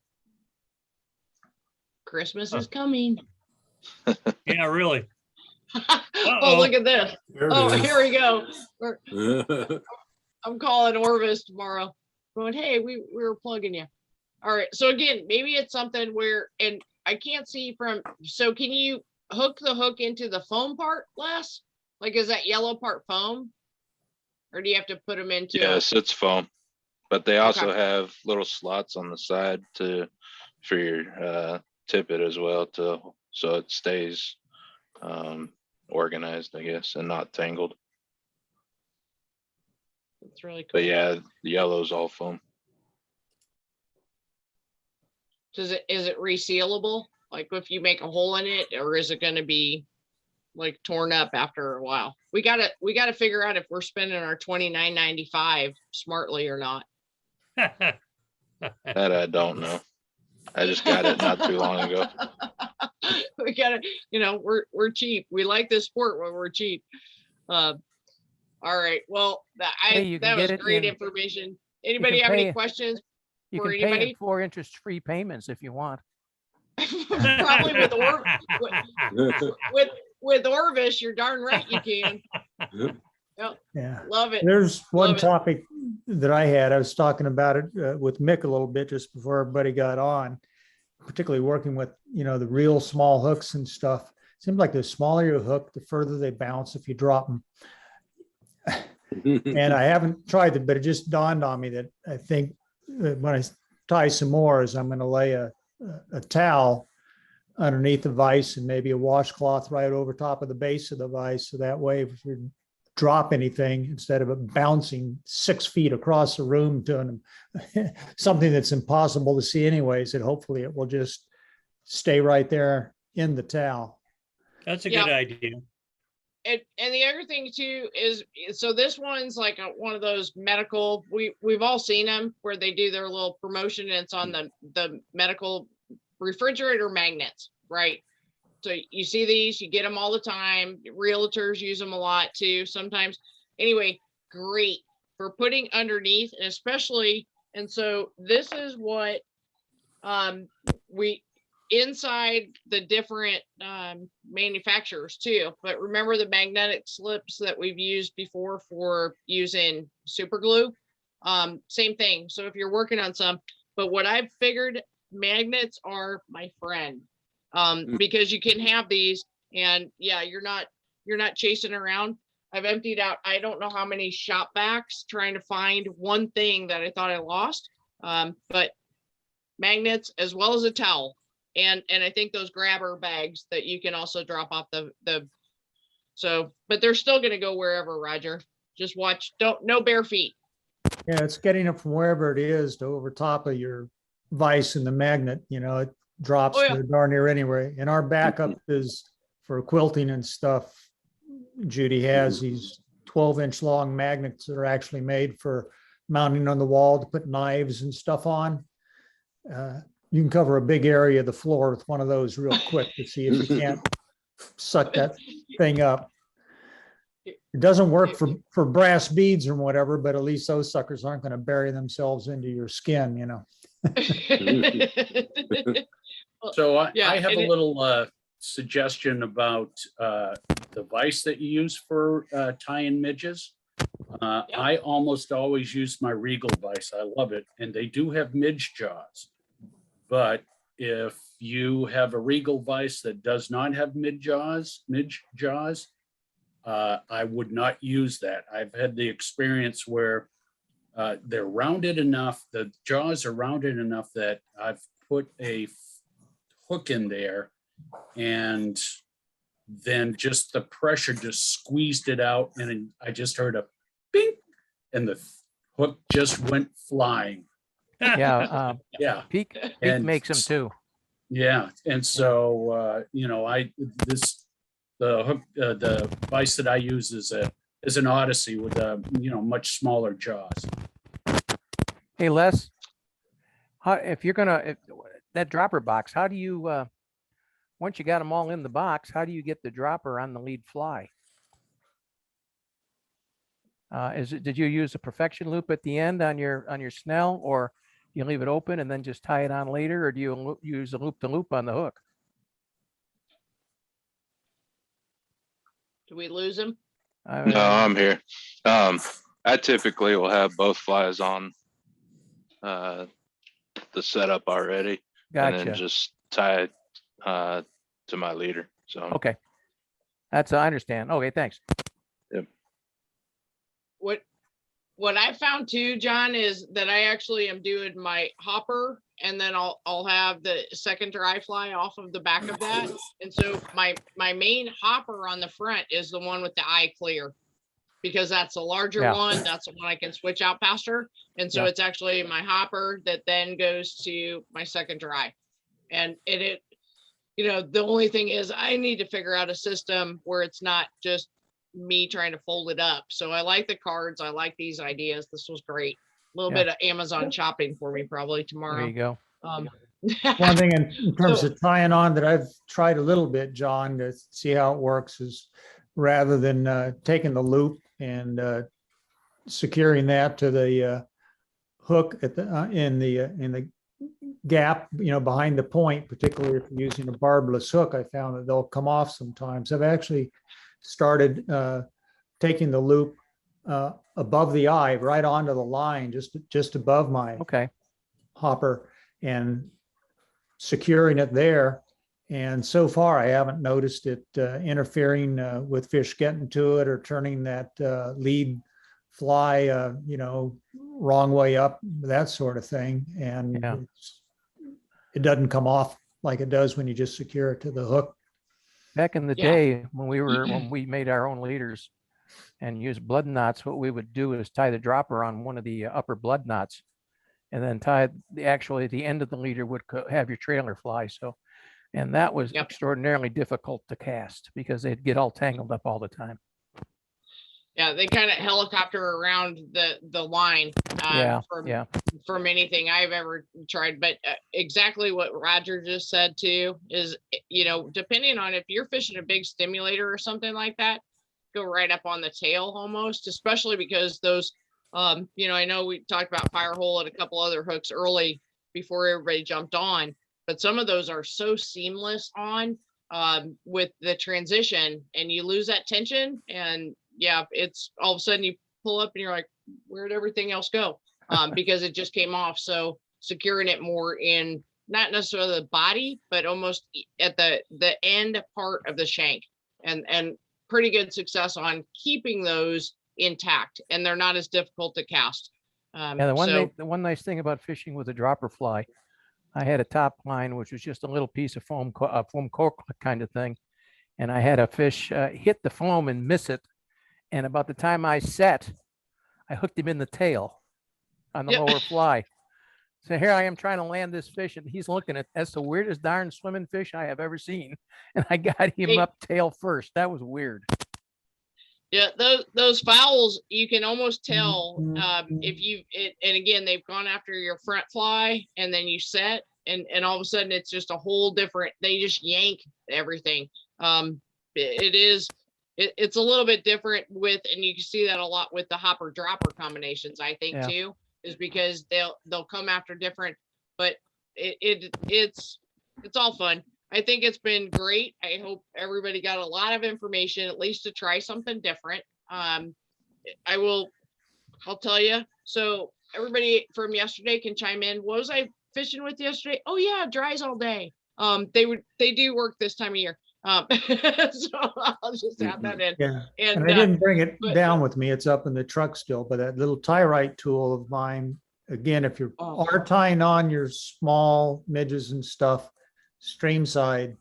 Christmas is coming. Yeah, really. Oh, look at this. There it Oh, is. here we go. I'm calling Orvis tomorrow. Going, hey, we were plugging you. All right. So again, maybe it's something where, and I can't see from, so can you hook the hook into the foam part, Les? Like, is that yellow part foam? Or do you have to put them into? Yes, it's foam, but they also Okay. have little slots on the side for your tippet as well, so it stays organized, I guess, and not tangled. It's really cool. But yeah, the yellow's all foam. Is it resealable? Like if you make a hole in it, or is it gonna be like torn up after a while? We gotta figure out if we're spending our $29.95 smartly or not. That I don't know. I just got it not too long ago. We gotta, we're cheap. We like this sport when we're cheap. All right. Well, Hey, you can that was get it great in- information. Anybody can have any pay- questions? You For can pay anybody? in 4 interest-free payments if you want. Probably with Orvis, you're darn right you can. yeah. Love it. There's one Love it. topic that I had. I was talking about it with Mick a little bit just before everybody got on, particularly working with, the real small hooks and stuff. Seems like the smaller your hook, the further they bounce if you drop them. And I haven't tried it, but it just dawned on me that I think that when I tie some more is I'm going to lay a towel underneath the vise and maybe a washcloth right over top of the base of the vise. So that way, if you drop anything, instead of it bouncing 6 feet across the room to something that's impossible to see anyways, that hopefully it will just stay right there in the towel. That's a Yeah. good idea. And the other thing too is, so this one's like one of those medical, we've all seen them where they do their little promotion and it's on the medical refrigerator magnets, right? So you see these, you get them all the time. Realtors use them a lot too sometimes. Anyway, great for putting underneath, and especially, and so this is what we inside the different manufacturers too. But remember the magnetic slips that we've used before for using super glue? Same thing. So if you're working on some, but what I've figured, magnets are my friend, because you can have these and yeah, you're not chasing around. I've emptied out, I don't know how many shop vacs trying to find one thing that I thought I lost. But magnets as well as a towel. And I think those grabber bags that you can also drop off but they're still going to go wherever, Roger. Just watch, no bare feet. Yeah, it's getting it from wherever it is to over top of your vise and the magnet, it drops Oh, yeah. to darn near anyway. And our backup is for quilting and stuff. Judy has these 12-inch long magnets that are actually made for mounting on the wall to put knives and stuff on. You can cover a big area of the floor with one of those real quick to see if you can't suck that thing up. It doesn't work for brass beads or whatever, but at least those suckers aren't going to bury themselves into your skin, you know. So I Yeah, have and a it- little suggestion about the vise that you use for tying midges. I almost always use my Regal vise. I love it. And they do have midge jaws. But if you have a Regal vise that does not have midge jaws, I would not use that. I've had the experience where they're rounded enough, the jaws are rounded enough that I've put a hook in there and then just the pressure just squeezed it out and I just heard a bing and the hook just went flying. Yeah, Yeah. Peak And makes them too. Yeah, and so the hook, the vise that I use is an Odyssey with much smaller jaws. Hey, Les, if that dropper box, how do you, once you got them all in the box, how do you get the dropper on the lead fly? Did you use a perfection loop at the end on your Snell, or you leave it open and then just tie it on later, or do you use a loop-to-loop on the hook? Do we lose him? No, I'm here. I typically will have both flies on the setup already and then Gotcha. just tie it to my leader. So Okay. I understand. Okay, thanks. What I found too, John, is that I actually am doing my hopper and then I'll have the second dry fly off of the back of that. And so my main hopper on the front is the one with the eye clear, because that's a larger Yeah. one. That's the one I can switch out faster. And so Yeah. it's actually my hopper that then goes to my second dry. And the only thing is I need to figure out a system where it's not just me trying to fold it up. So I like the cards. I like these ideas. This was great. A little Yeah. bit of Amazon shopping for me probably There tomorrow. you go. One thing in terms So- of tying on that I've tried a little bit, John, to see how it works is rather than taking the loop and securing that to the hook at in the gap, behind the point, particularly if you're using a barbless hook, I found that they'll come off sometimes. I've actually started taking the loop above the eye, right onto the line, just above my Okay. hopper, and securing it there. And so far, I haven't noticed it interfering with fish getting to it or turning that lead fly, wrong way up, that sort of thing. And Yeah. it doesn't come off like it does when you just secure it to the hook. Back in the Yeah. day when we made our own leaders and used blood knots, what we would do is tie the dropper on one of the upper blood knots, and then the end of the leader would have your trailer fly. So, and that was Yep. extraordinarily difficult to cast because they'd get all tangled up all the time. Yeah, they kind of helicopter around the line Yeah, yeah. from anything I've ever tried. But exactly what Roger just said too is, depending on if you're fishing a big stimulator or something like that, go right up on the tail almost, especially because those, I know we talked about Firehole and a couple other hooks early before everybody jumped on, but some of those are so seamless on with the transition, and you lose that tension, and yeah, it's all of a sudden you pull up and you're like, where'd everything else go? Because it just came off. So securing it more in not necessarily the body, but almost at the end part of the shank, and pretty good success on keeping those intact, and they're not as difficult to cast. Yeah, the one nice thing about fishing with a dropper fly, I had a top line, which was just a little piece of foam cork kind of thing. And I had a fish hit the foam and miss it. And about the time I set, I hooked him in the tail on the Yep. lower fly. So here I am trying to land this fish, and he's looking at, that's the weirdest darn swimming fish I have ever seen. And I got him Hey. up tail first. That was weird. Yeah, those fowls, you can almost tell if you and again they've gone after your front fly and then you set and all of a sudden it's just a whole different. They just yank everything. It's a little bit different with, and you can see that a lot with the hopper dropper combinations. I think Yeah. too, is because they'll come after different, but it's all fun. I think it's been great. I hope everybody got a lot of information, at least to try something different. I'll tell you. So everybody from yesterday can chime in. What was I fishing with yesterday? Oh yeah, dries all day. They do work this time of year. So I'll just add that in. Yeah. And And I didn't bring it but- down with me. It's up in the truck still, but that little tie right tool of mine, again, if you Oh. are tying on your small midges and stuff, stream side,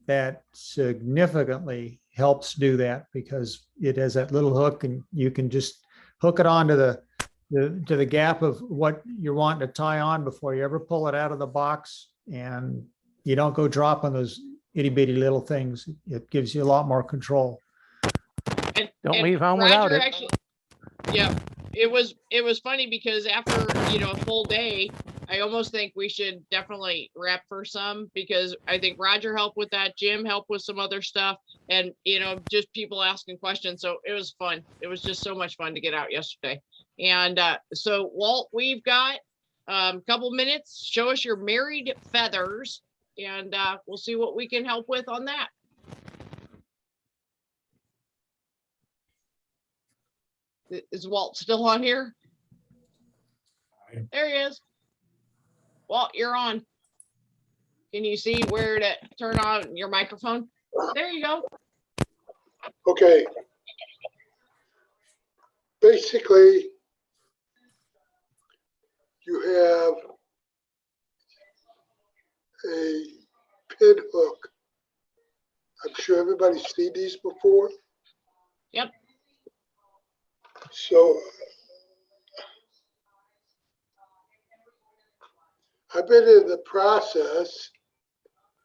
that significantly helps do that because it has that little hook and you can just hook it onto the gap of what you're wanting to tie on before you ever pull it out of the box. And you don't go dropping those itty bitty little things. It gives you a lot more control. Don't and leave home without Roger it. actually- yeah, it was funny because after a full day, I almost think we should definitely rep for some because I think Roger helped with that, Jim helped with some other stuff, and just people asking questions. So it was fun. It was just so much fun to get out yesterday. And so Walt, we've got a couple minutes. Show us your married feathers, and we'll see what we can help with on that. Is Walt still on here? There he is. Walt, you're on. Can you see where to turn on your microphone? There you go. Okay. Basically, you have a pin hook. I'm sure everybody's seen these before. Yep. So I've been in the process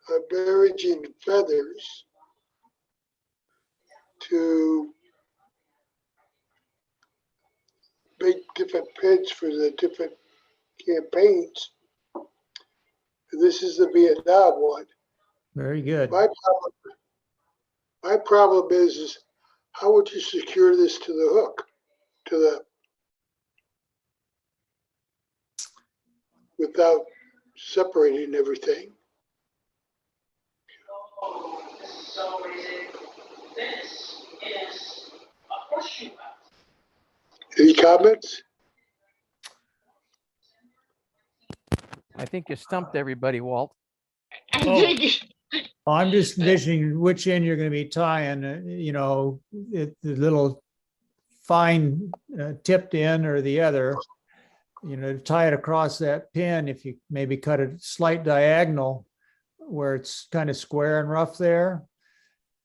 of managing feathers to make different pins for the different campaigns. And this is the Vietnam one. Very good. My problem is how would you secure this to the hook, without separating everything? Any comments? I think you stumped everybody, Walt. I Oh. think I'm just envisioning which end you're going to be tying, the little fine tipped end or the other, to tie it across that pin. If you maybe cut a slight diagonal where it's kind of square and rough there.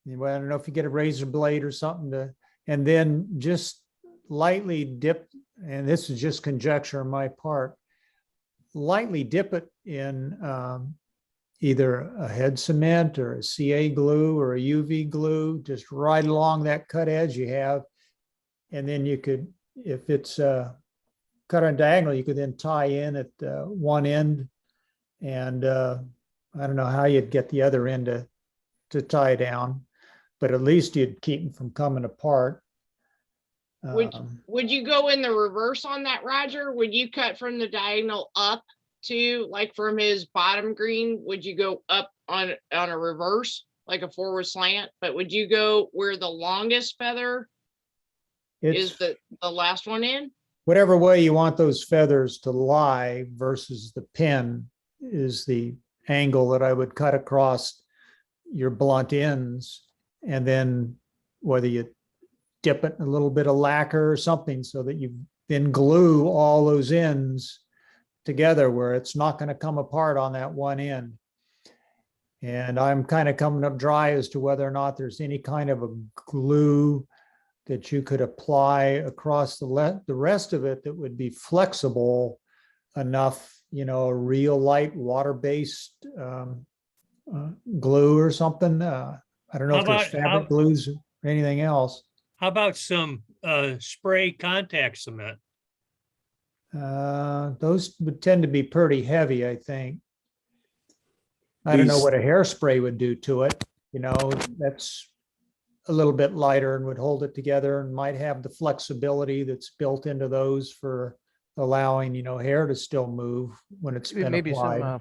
Well, I don't know if you get a razor blade or something and then just lightly dip, and this is just conjecture on my part, lightly dip it in either a head cement or a CA glue or a UV glue, just right along that cut edge you have. And then you could, if it's cut on diagonal, you could then tie in at one end. And I don't know how you'd get the other end to tie down, but at least you'd keep them from coming apart. would you go in the reverse on that, Roger? Would you cut from the diagonal up to, like from his bottom green? Would you go up on a reverse, like a forward slant? But would you go where the longest feather is It's the last one in? whatever way you want those feathers to lie versus the pin is the angle that I would cut across your blunt ends. And then whether you dip it in a little bit of lacquer or something so that you then glue all those ends together where it's not going to come apart on that one end. And I'm kind of coming up dry as to whether or not there's any kind of a glue that you could apply across the rest of it that would be flexible enough, a real light water-based glue or something. I don't know How if there's about- fabric glues or anything else. How about some spray contact cement? Those would tend to be pretty heavy, I think. I don't know These- what a hairspray would do to it. You know, that's a little bit lighter and would hold it together and might have the flexibility that's built into those for allowing, you know, hair to still move when it's been Maybe some applied.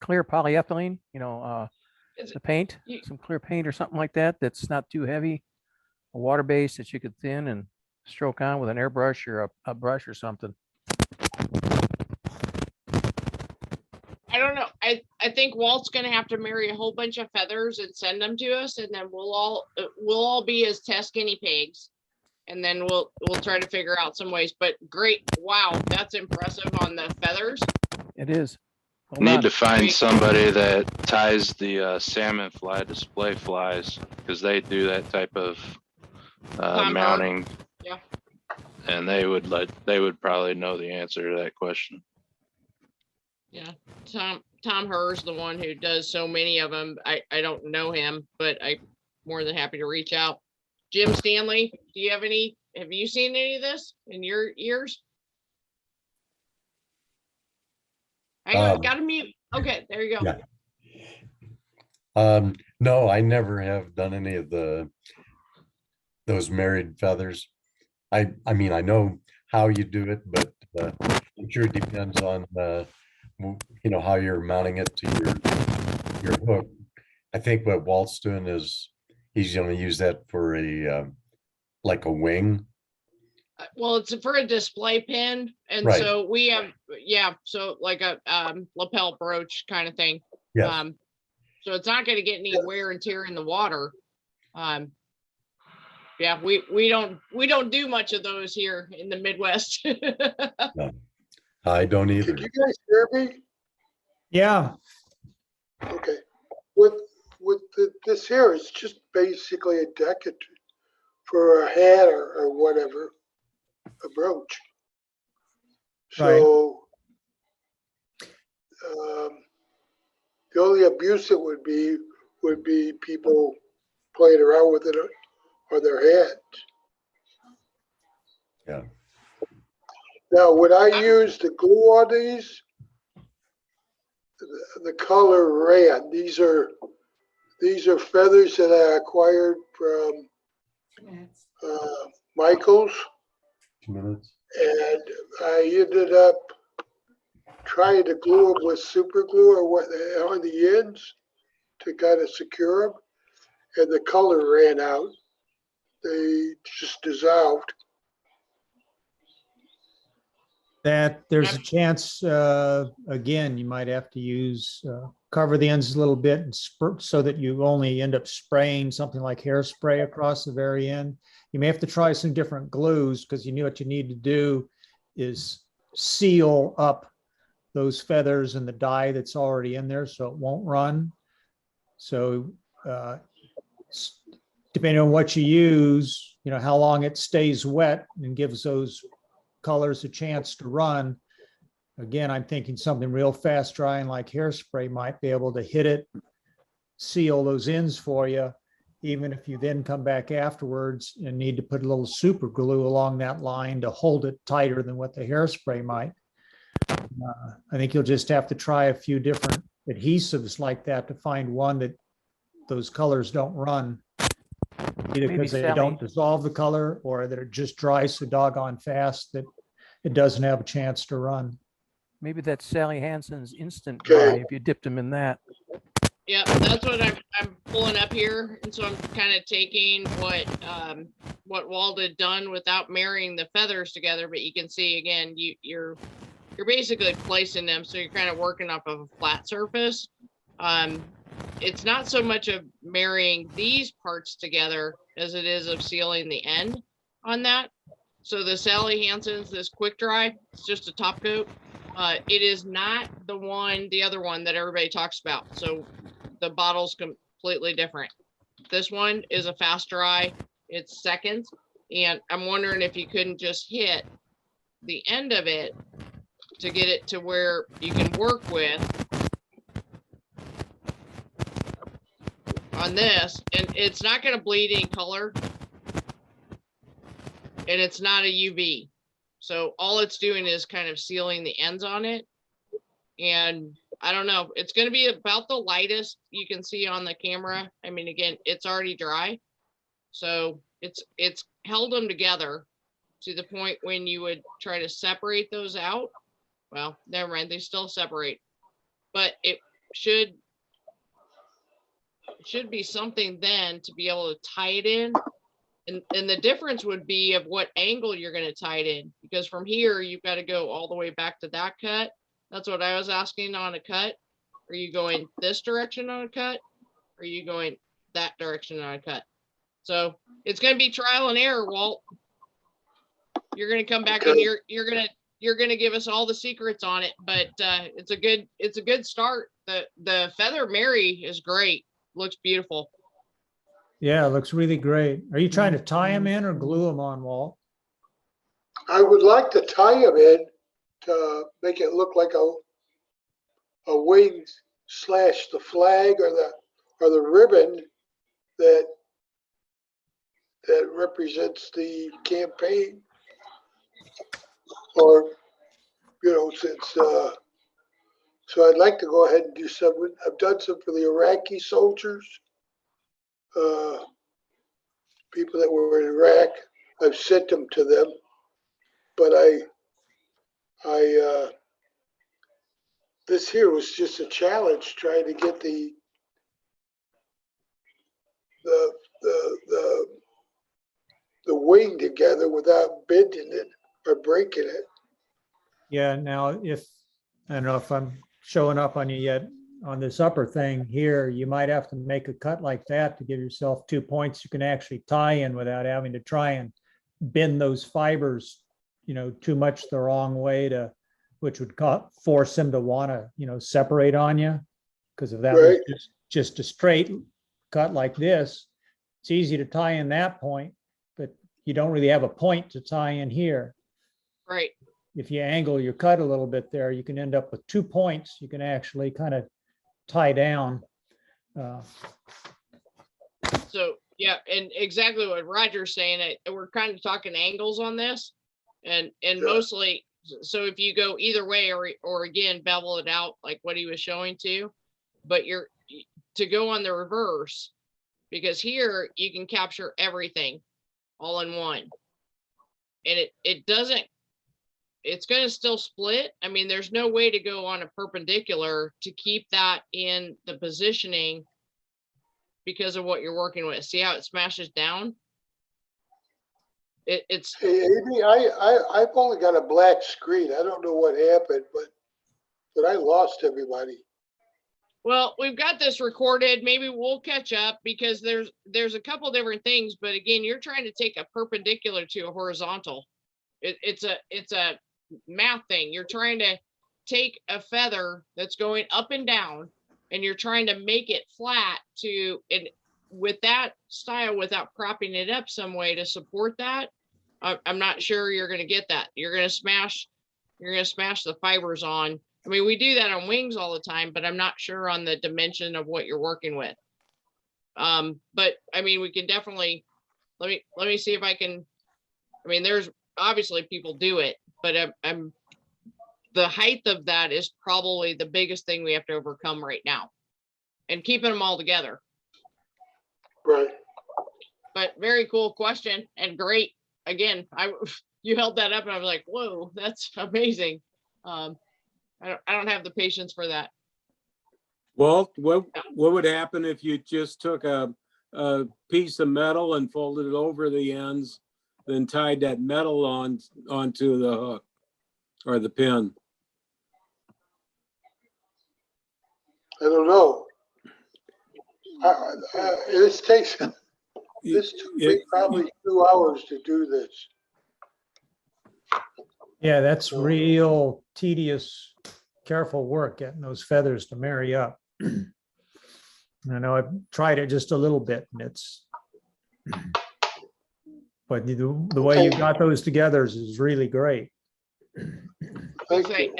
clear polyethylene, Is the paint, You- some clear paint or something like that, that's not too heavy. A water base that you could thin and stroke on with an airbrush or a brush or something. I don't know. I think Walt's gonna have to marry a whole bunch of feathers and send them to us, and then we'll all be his test guinea pigs. And then we'll try to figure out some ways, but great. Wow, that's impressive on the feathers. It is. Hold Need on. to find somebody that ties the salmon fly display flies, because they do that type of Tom mounting. Yeah. And they would probably know the answer to that question. Yeah, Tom Herr's the one who does so many of them. I don't know him, but I'm more than happy to reach out. Jim Stanley, have you seen any of this in your ears? Hang on, gotta mute. Okay, there you go. Yeah. No, I never have done any of those married feathers. I mean, I know how you do it, but I'm sure it depends on how you're mounting it to your hook. I think what Walt's doing is he's going to use that for like a wing. Well, it's for a display pin, and Right. so we have, so like a lapel brooch kind of thing. Yes. So it's not gonna get any wear and tear in the water. Yeah, we don't do much of those here in the Midwest. I don't either. Can you guys hear me? Yeah, Okay. This here is just basically a decorative for a hat or whatever, a brooch. So, the only abuse it would be people playing around with it or their hat. Yeah. Now, would I use the glue on these? The color red, these are feathers that I acquired from Michael's, 2 minutes. and I ended up trying to glue them with super glue or what on the ends to kind of secure them, and the color ran out. They just dissolved. that there's a chance, again, you might have to use, cover the ends a little bit and so that you only end up spraying something like hairspray across the very end. You may have to try some different glues because you know what you need to do is seal up those feathers and the dye that's already in there so it won't run. So depending on what you use, you know, how long it stays wet and gives those colors a chance to run. Again, I'm thinking something real fast drying like hairspray might be able to hit it, seal those ends for you, even if you then come back afterwards and need to put a little super glue along that line to hold it tighter than what the hairspray might. I think you'll just have to try a few different adhesives like that to find one that those colors don't run. Either Maybe because they Sally- don't dissolve the color or that it just dries so doggone fast that it doesn't have a chance to run. Maybe that's Sally Hansen's instant Okay. dye, if you dipped them in that. Yeah, that's what I'm pulling up here, and so I'm kind of taking what Walt had done without marrying the feathers together. But you can see again, you're basically placing them, so you're kind of working off of a flat surface. It's not so much of marrying these parts together as it is of sealing the end on that. So the Sally Hansen's, this quick dry, it's just a top coat. It is not the other one that everybody talks about. So the bottle's completely different. This one is a fast dry, it's seconds. And I'm wondering if you couldn't just hit the end of it to get it to where you can work with on this, and it's not going to bleed any color. and it's not a UV. So all it's doing is kind of sealing the ends on it. And I don't know, it's going to be about the lightest you can see on the camera. I mean, again, it's already dry. So it's held them together to the point when you would try to separate those out. Well, never mind, they still separate, but it should be something then to be able to tie it in. And the difference would be of what angle you're going to tie it in, because from here, you've got to go all the way back to that cut. That's what I was asking on a cut. Are you going this direction on a cut? Or are you going that direction on a cut? So it's going to be trial and error, Walt. You're going to come back and you're going to give us all the secrets on it, but it's a good start. The feather Mary is great. Looks beautiful. Yeah, it looks really great. Are you trying to tie them in or glue them on, Walt? I would like to tie them in to make it look like a wing / the flag or the ribbon that represents the campaign. Or, since so I'd like to go ahead and do some. I've done some for the Iraqi soldiers, people that were in Iraq. I've sent them to them, but this here was just a challenge trying to get the wing together without bending it or breaking it. Yeah, now I don't know if I'm showing up on you yet, on this upper thing here, you might have to make a cut like that to give yourself 2 points you can actually tie in without having to try and bend those fibers, too much the wrong way which would force them to want to, separate on you. Because if that was just a straight cut like this, it's easy to tie in that point, but you don't really have a point to tie in here. Right. If you angle your cut a little bit there, you can end up with 2 points you can actually kind of tie down. So yeah, and exactly what Roger's saying, we're kind of talking angles on this, and mostly, so if you go either way or again bevel it out like what he was showing to, but you're to go on the reverse, because here you can capture everything all in one, and it doesn't. It's going to still split. I mean, there's no way to go on a perpendicular to keep that in the positioning because of what you're working with. See how it smashes down? It's. Hey, Amy, I've only got a black screen. I don't know what happened, but I lost everybody. Well, we've got this recorded. Maybe we'll catch up because there's a couple different things. But again, you're trying to take a perpendicular to a horizontal. It's a math thing. You're trying to take a feather that's going up and down, and you're trying to make it flat with that style without propping it up some way to support that. I'm not sure you're going to get that. You're going to smash the fibers on. I mean, we do that on wings all the time, but I'm not sure on the dimension of what you're working with. But I mean, we can definitely, let me see if I can, I mean, there's obviously people do it, but the height of that is probably the biggest thing we have to overcome right now, and keeping them all together. Right. But very cool question and great. Again, you held that up and I was like, whoa, that's amazing. I don't have the patience for that. Walt, what would happen if you just took a piece of metal and folded it over the ends, then tied that metal onto the hook or the pin? I don't know. This took me probably 2 hours to do this. Yeah, that's real tedious, careful work getting those feathers to marry up. I know I've tried it just a little bit, and but the way you got those together is really great. Thank you.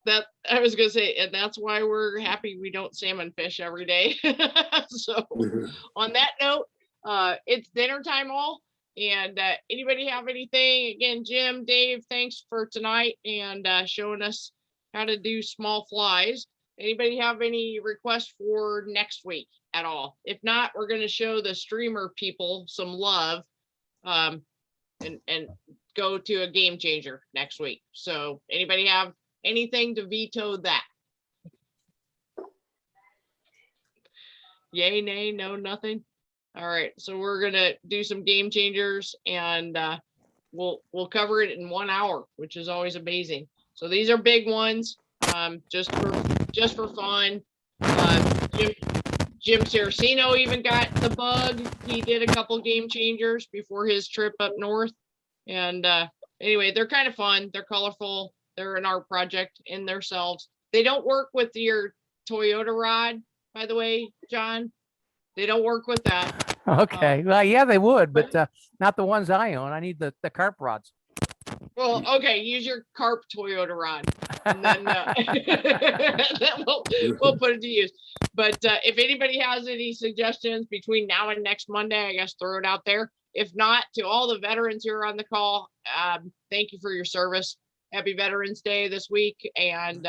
That I was gonna say, and that's why we're happy we don't salmon fish every day. So on that note, it's dinner time all. And anybody have anything? Again, Jim, Dave, thanks for tonight and showing us how to do small flies. Anybody have any requests for next week at all? If not, we're going to show the streamer people some love and go to a game changer next week. So anybody have anything to veto that? Yay, nay, no, nothing. All right, so we're gonna do some game changers and we'll cover it in 1 hour, which is always amazing. So these are big ones, just for fun. Jim Saraceno even got the bug. He did a couple game changers before his trip up north. And anyway, they're kind of fun. They're colorful. They're an art project in themselves. They don't work with your Toyota rod, by the way, John. They don't work with that. Okay, well, yeah, they would, but not the ones I own. I need the carp rods. Well, okay, use your carp Toyota rod, and then, then we'll put it to use. But if anybody has any suggestions between now and next Monday, I guess throw it out there. If not, to all the veterans who are on the call, thank you for your service. Happy Veterans Day this week, and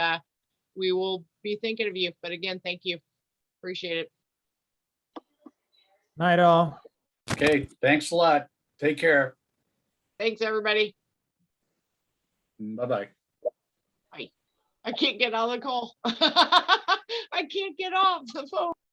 we will be thinking of you. But again, thank you. Appreciate it. Night all. Okay, thanks a lot. Take care. Thanks, everybody. Bye-bye. I can't get on the call. I can't get off the phone.